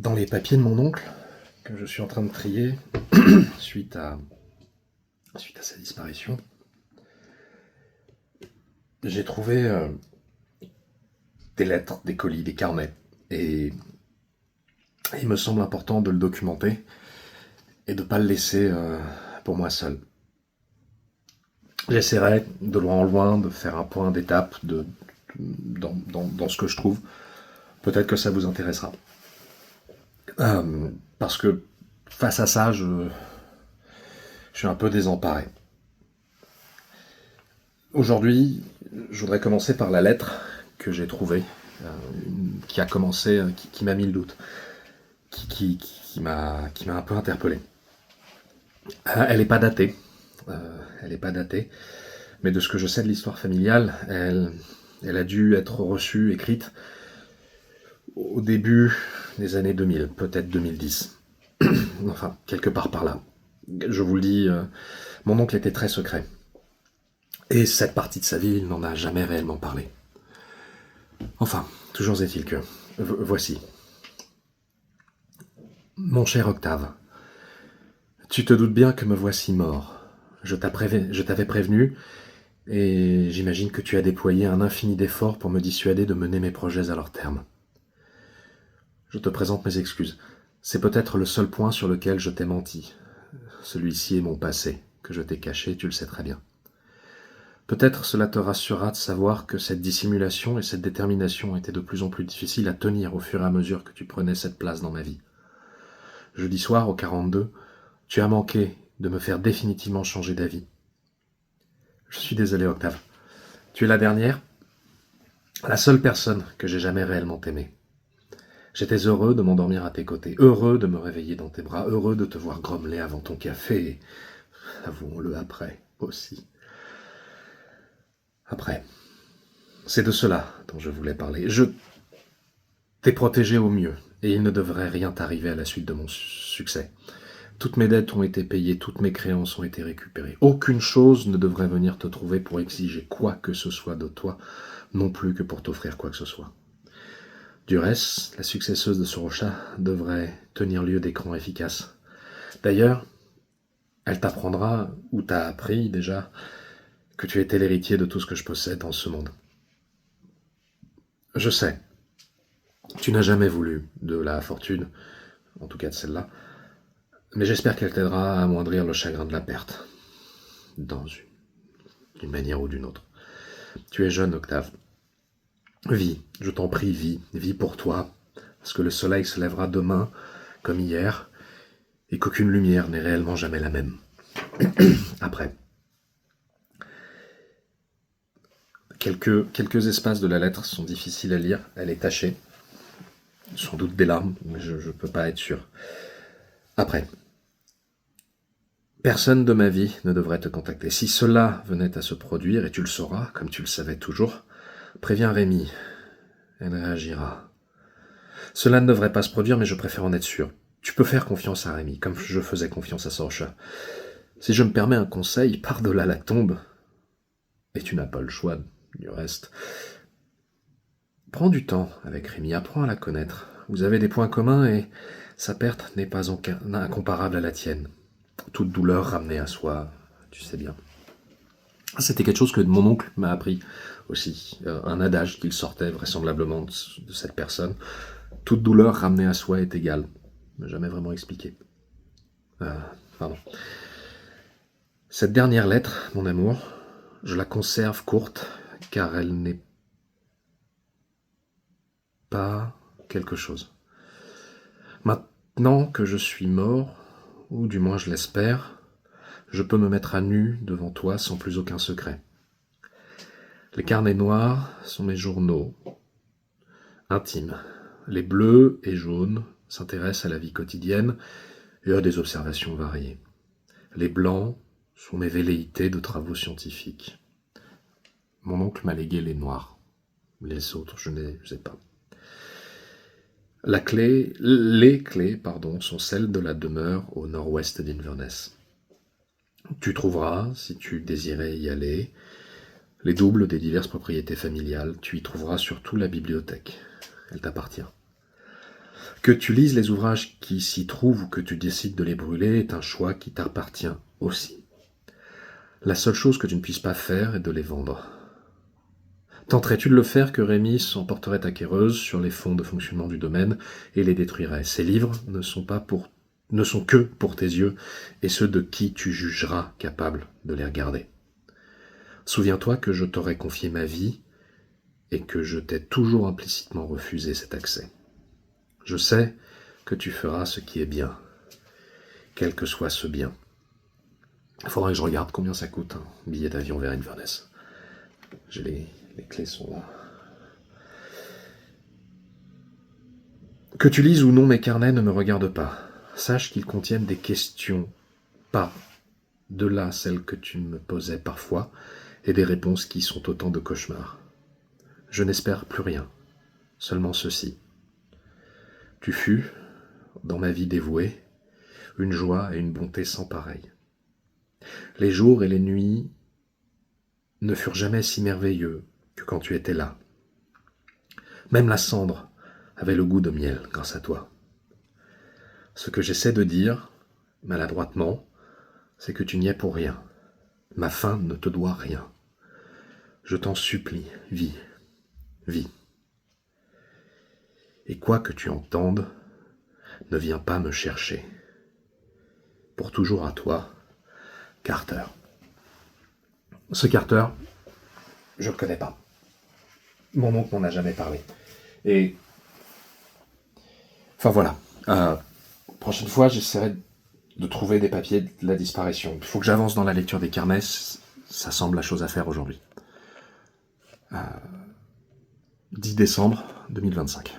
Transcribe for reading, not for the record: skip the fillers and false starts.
Dans les papiers de mon oncle, que je suis en train de trier, suite à sa disparition, j'ai trouvé des lettres, des colis, des carnets. Et il me semble important de le documenter et de ne pas le laisser pour moi seul. J'essaierai, de loin en loin, de faire un point d'étape dans ce que je trouve. Peut-être que ça vous intéressera. Parce que face à ça, je suis un peu désemparé. Aujourd'hui, je voudrais commencer par la lettre que j'ai trouvée, qui a commencé, qui m'a mis le doute, qui m'a un peu interpellé. Elle n'est pas datée, mais de ce que je sais de l'histoire familiale, elle a dû être reçue, écrite au début des années 2000, peut-être 2010. Enfin, quelque part par là. Je vous le dis, mon oncle était très secret. Et cette partie de sa vie, il n'en a jamais réellement parlé. Enfin, toujours est-il que... Voici. Mon cher Octave, tu te doutes bien que me voici mort. Je t'avais prévenu, et j'imagine que tu as déployé un infini d'efforts pour me dissuader de mener mes projets à leur terme. Je te présente mes excuses. C'est peut-être le seul point sur lequel je t'ai menti. Celui-ci est mon passé, que je t'ai caché, tu le sais très bien. Peut-être cela te rassurera de savoir que cette dissimulation et cette détermination étaient de plus en plus difficiles à tenir au fur et à mesure que tu prenais cette place dans ma vie. Jeudi soir, au 42, tu as manqué de me faire définitivement changer d'avis. Je suis désolé, Octave. Tu es la dernière, la seule personne que j'ai jamais réellement aimée. J'étais heureux de m'endormir à tes côtés, heureux de me réveiller dans tes bras, heureux de te voir grommeler avant ton café, et avouons-le après aussi. Après. C'est de cela dont je voulais parler. Je t'ai protégé au mieux, et il ne devrait rien t'arriver à la suite de mon succès. Toutes mes dettes ont été payées, toutes mes créances ont été récupérées. Aucune chose ne devrait venir te trouver pour exiger quoi que ce soit de toi, non plus que pour t'offrir quoi que ce soit. Du reste, la successeuse de Sorosha devrait tenir lieu d'écran efficace. D'ailleurs, elle t'apprendra, ou t'a appris déjà, que tu étais l'héritier de tout ce que je possède dans ce monde. Je sais, tu n'as jamais voulu de la fortune, en tout cas de celle-là, mais j'espère qu'elle t'aidera à amoindrir le chagrin de la perte, d'une manière ou d'une autre. Tu es jeune, Octave. Vis, je t'en prie, vis pour toi, parce que le soleil se lèvera demain, comme hier, et qu'aucune lumière n'est réellement jamais la même. Après. Quelques espaces de la lettre sont difficiles à lire, elle est tachée. Sans doute des larmes, mais je ne peux pas être sûr. Après. Personne de ma vie ne devrait te contacter. Si cela venait à se produire, et tu le sauras, comme tu le savais toujours, préviens Rémi. Elle réagira. Cela ne devrait pas se produire, mais je préfère en être sûr. Tu peux faire confiance à Rémi, comme je faisais confiance à Sorcha. Si je me permets un conseil, par-delà la tombe, et tu n'as pas le choix du reste, prends du temps avec Rémi, apprends à la connaître. Vous avez des points communs et sa perte n'est pas incomparable à la tienne. Toute douleur ramenée à soi, tu sais bien. C'était quelque chose que mon oncle m'a appris aussi, un adage qu'il sortait vraisemblablement de cette personne. Toute douleur ramenée à soi est égale. Il m'a jamais vraiment expliqué. Pardon. Cette dernière lettre, mon amour, je la conserve courte, car elle n'est pas quelque chose. Maintenant que je suis mort, ou du moins je l'espère, je peux me mettre à nu devant toi sans plus aucun secret. Les carnets noirs sont mes journaux intimes. Les bleus et jaunes s'intéressent à la vie quotidienne et à des observations variées. Les blancs sont mes velléités de travaux scientifiques. Mon oncle m'a légué les noirs. Les autres, je ne les ai pas. Les clés, sont celles de la demeure au nord-ouest d'Inverness. Tu trouveras, si tu désirais y aller, les doubles des diverses propriétés familiales. Tu y trouveras surtout la bibliothèque. Elle t'appartient. Que tu lises les ouvrages qui s'y trouvent ou que tu décides de les brûler est un choix qui t'appartient aussi. La seule chose que tu ne puisses pas faire est de les vendre. Tenterais-tu de le faire que Rémi s'emporterait acquéreuse sur les fonds de fonctionnement du domaine et les détruirait? Ces livres ne sont que pour tes yeux et ceux de qui tu jugeras capable de les regarder. Souviens-toi que je t'aurais confié ma vie et que je t'ai toujours implicitement refusé cet accès. Je sais que tu feras ce qui est bien, quel que soit ce bien. Il faudrait que je regarde combien ça coûte un billet d'avion vers Inverness. Les clés sont là. Que tu lises ou non mes carnets ne me regarde pas. Sache qu'ils contiennent des questions, pas de là celles que tu me posais parfois, et des réponses qui sont autant de cauchemars. Je n'espère plus rien, seulement ceci. Tu fus, dans ma vie dévouée, une joie et une bonté sans pareille. Les jours et les nuits ne furent jamais si merveilleux que quand tu étais là. Même la cendre avait le goût de miel grâce à toi. Ce que j'essaie de dire, maladroitement, c'est que tu n'y es pour rien. Ma fin ne te doit rien. Je t'en supplie, vis, vis. Et quoi que tu entendes, ne viens pas me chercher. Pour toujours à toi, Carter. Ce Carter, je ne le connais pas. Mon oncle m'en a jamais parlé. Et... Enfin voilà. Prochaine fois, j'essaierai de trouver des papiers de la disparition. Il faut que j'avance dans la lecture des carnets. Ça semble la chose à faire aujourd'hui. 10 décembre 2025.